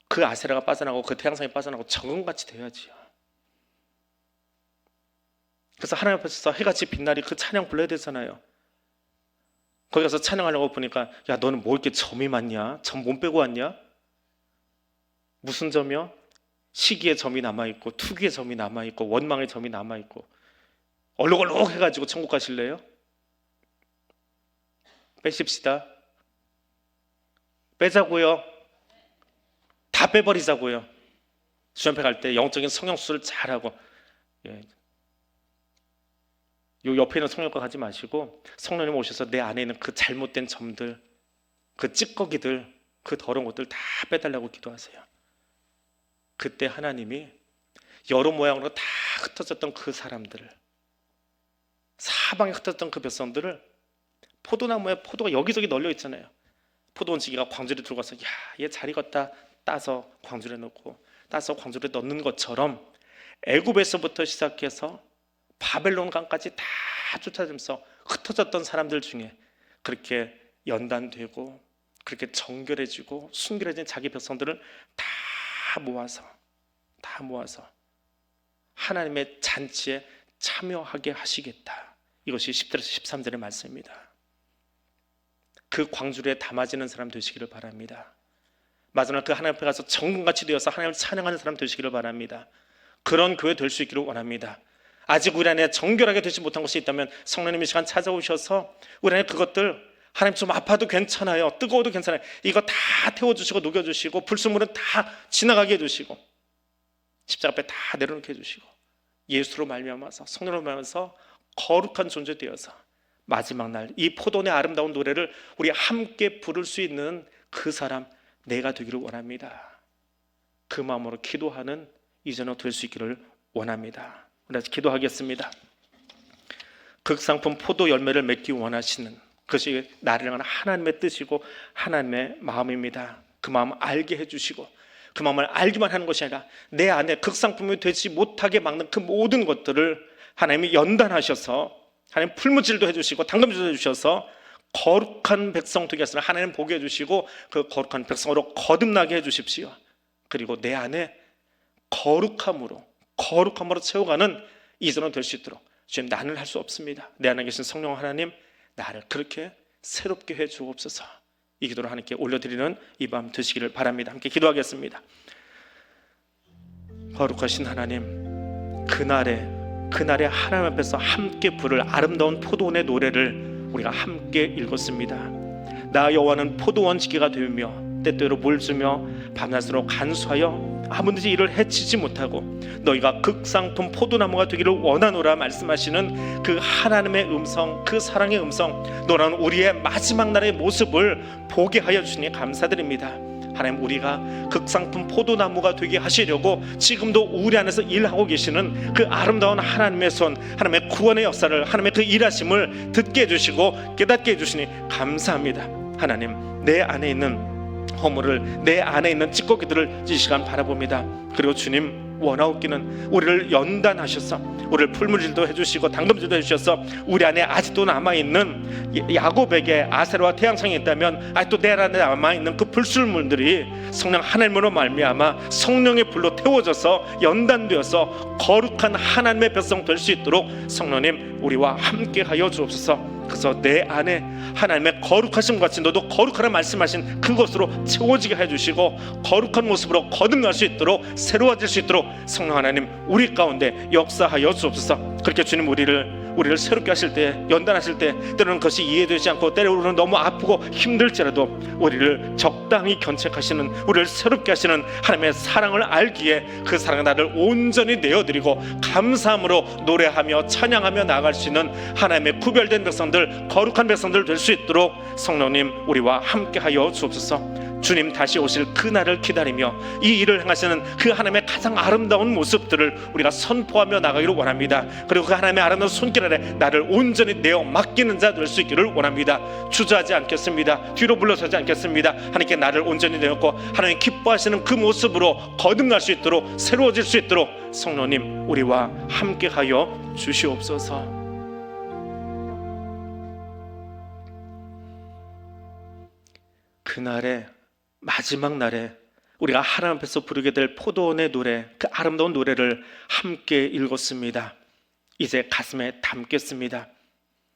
그 아세라가 빠져나가고 그 태양상이 빠져나가고 정금같이 돼야지요. 그래서 하나님 앞에서 해같이 빛나리 그 찬양 불러야 되잖아요. 거기 가서 찬양하려고 보니까 야 너는 뭐 이렇게 점이 많냐? 점 못 빼고 왔냐? 무슨 점이요? 시기의 점이 남아있고 투기의 점이 남아있고 원망의 점이 남아있고 얼룩얼룩 해가지고 천국 가실래요? 빼십시다. 빼자고요. 다 빼버리자고요. 주연패 갈 때 영적인 성형수술 잘하고, 예. 요 옆에 있는 성령과 가지 마시고 성령님 오셔서 내 안에 있는 그 잘못된 점들, 그 찌꺼기들, 그 더러운 것들 다 빼달라고 기도하세요. 그때 하나님이 여러 모양으로 다 흩어졌던 그 사람들을, 사방에 흩어졌던 그 백성들을, 포도나무에 포도가 여기저기 널려 있잖아요. 포도원지기가 광주리에 들고 가서 야, 얘 잘 익었다 따서 광주리에 넣고 따서 광주리에 넣는 것처럼 애굽에서부터 시작해서 바벨론 강까지 다 쫓아다니면서 흩어졌던 사람들 중에 그렇게 연단되고 그렇게 정결해지고 순결해진 자기 백성들을 다 모아서 하나님의 잔치에 참여하게 하시겠다. 이것이 10절에서 13절의 말씀입니다. 그 광주리에 담아지는 사람 되시기를 바랍니다. 마지막 그 하나님 앞에 가서 정금같이 되어서 하나님을 찬양하는 사람 되시기를 바랍니다. 그런 교회 될 수 있기를 원합니다. 아직 우리 안에 정결하게 되지 못한 것이 있다면 성령님 이 시간 찾아오셔서 우리 안에 그것들, 하나님 좀 아파도 괜찮아요, 뜨거워도 괜찮아요, 이거 다 태워주시고 녹여주시고 불순물은 다 지나가게 해주시고 십자가 앞에 다 내려놓게 해주시고 예수로 말미암아서 성령으로 말미암아서 거룩한 존재 되어서 마지막 날 이 포도원의 아름다운 노래를 우리 함께 부를 수 있는 그 사람 내가 되기를 원합니다. 그 마음으로 기도하는 이전으로 될 수 있기를 원합니다. 그래서 기도하겠습니다. 극상품 포도 열매를 맺기 원하시는 그것이 나를 향한 하나님의 뜻이고 하나님의 마음입니다. 그 마음을 알게 해주시고 그 마음을 알기만 하는 것이 아니라 내 안에 극상품이 되지 못하게 막는 그 모든 것들을 하나님이 연단하셔서 하나님 풀무질도 해주시고 당금질도 해주셔서 거룩한 백성 되게 하시는 하나님 보게 해주시고 그 거룩한 백성으로 거듭나게 해주십시오. 그리고 내 안에 거룩함으로 채워가는 이전으로 될 수 있도록 주님, 나는 할 수 없습니다. 내 안에 계신 성령 하나님, 나를 그렇게 새롭게 해 주옵소서. 이 기도를 하나님께 올려드리는 이 밤 되시기를 바랍니다. 함께 기도하겠습니다. 거룩하신 하나님, 그날에 하나님 앞에서 함께 부를 아름다운 포도원의 노래를 우리가 함께 읽었습니다. 나 여호와는 포도원 지기가 되며 때때로 물 주며 밤낮으로 간수하여 아무든지 이를 해치지 못하고 너희가 극상품 포도나무가 되기를 원하노라 말씀하시는 그 하나님의 음성, 그 사랑의 음성, 너라는 우리의 마지막 날의 모습을 보게 하여 주시니 감사드립니다. 하나님, 우리가 극상품 포도나무가 되게 하시려고 지금도 우리 안에서 일하고 계시는 그 아름다운 하나님의 손, 하나님의 구원의 역사를, 하나님의 그 일하심을 듣게 해주시고 깨닫게 해주시니 감사합니다. 하나님, 내 안에 있는 허물을, 내 안에 있는 찌꺼기들을 이 시간 바라봅니다. 그리고 주님, 원하옵기는 우리를 연단하셔서 우리를 풀무질도 해주시고 당금질도 해주셔서 우리 안에 아직도 남아있는 야곱에게 아세라와 태양성이 있다면 아직도 내 안에 남아있는 그 불순물들이 성령 하나님으로 말미암아 성령의 불로 태워져서 연단되어서 거룩한 하나님의 백성 될 수 있도록 성령님 우리와 함께하여 주옵소서. 그래서 내 안에 하나님의 거룩하심 같이 너도 거룩하라 말씀하신 그것으로 채워지게 해주시고 거룩한 모습으로 거듭날 수 있도록 새로워질 수 있도록 성령 하나님 우리 가운데 역사하여 주옵소서. 그렇게 주님 우리를 새롭게 하실 때, 연단하실 때 때로는 그것이 이해되지 않고 때로는 너무 아프고 힘들지라도 우리를 적당히 견책하시는, 우리를 새롭게 하시는 하나님의 사랑을 알기에 그 사랑을 나를 온전히 내어드리고 감사함으로 노래하며 찬양하며 나아갈 수 있는 하나님의 구별된 백성들, 거룩한 백성들 될 수 있도록 성령님 우리와 함께하여 주옵소서. 주님 다시 오실 그날을 기다리며 이 일을 행하시는 그 하나님의 가장 아름다운 모습들을 우리가 선포하며 나가기를 원합니다. 그리고 그 하나님의 아름다운 손길 아래 나를 온전히 내어 맡기는 자 될 수 있기를 원합니다. 주저하지 않겠습니다. 뒤로 물러서지 않겠습니다. 하나님께 나를 온전히 내었고 하나님 기뻐하시는 그 모습으로 거듭날 수 있도록, 새로워질 수 있도록 성령님 우리와 함께하여 주시옵소서. 그날에, 마지막 날에 우리가 하나님 앞에서 부르게 될 포도원의 노래, 그 아름다운 노래를 함께 읽었습니다. 이제 가슴에 담겠습니다.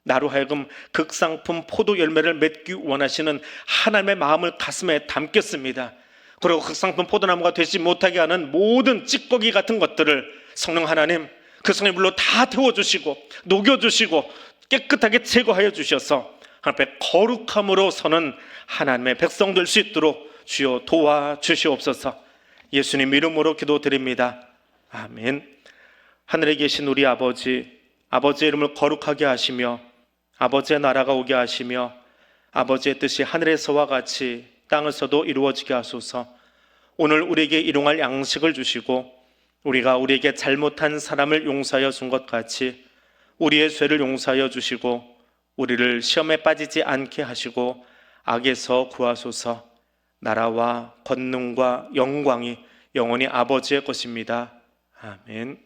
나로 하여금 극상품 포도 열매를 맺기 원하시는 하나님의 마음을 가슴에 담겠습니다. 그리고 극상품 포도나무가 되지 못하게 하는 모든 찌꺼기 같은 것들을 성령 하나님 그 성령의 물로 다 태워주시고 녹여주시고 깨끗하게 제거하여 주셔서 하나님 앞에 거룩함으로 서는 하나님의 백성 될 수 있도록 주여 도와주시옵소서. 예수님 이름으로 기도드립니다. 아멘. 하늘에 계신 우리 아버지, 아버지의 이름을 거룩하게 하시며 아버지의 나라가 오게 하시며 아버지의 뜻이 하늘에서와 같이 땅에서도 이루어지게 하소서. 오늘 우리에게 일용할 양식을 주시고 우리가 우리에게 잘못한 사람을 용서하여 준 것 같이 우리의 죄를 용서하여 주시고 우리를 시험에 빠지지 않게 하시고 악에서 구하소서. 나라와 권능과 영광이 영원히 아버지의 것입니다. 아멘.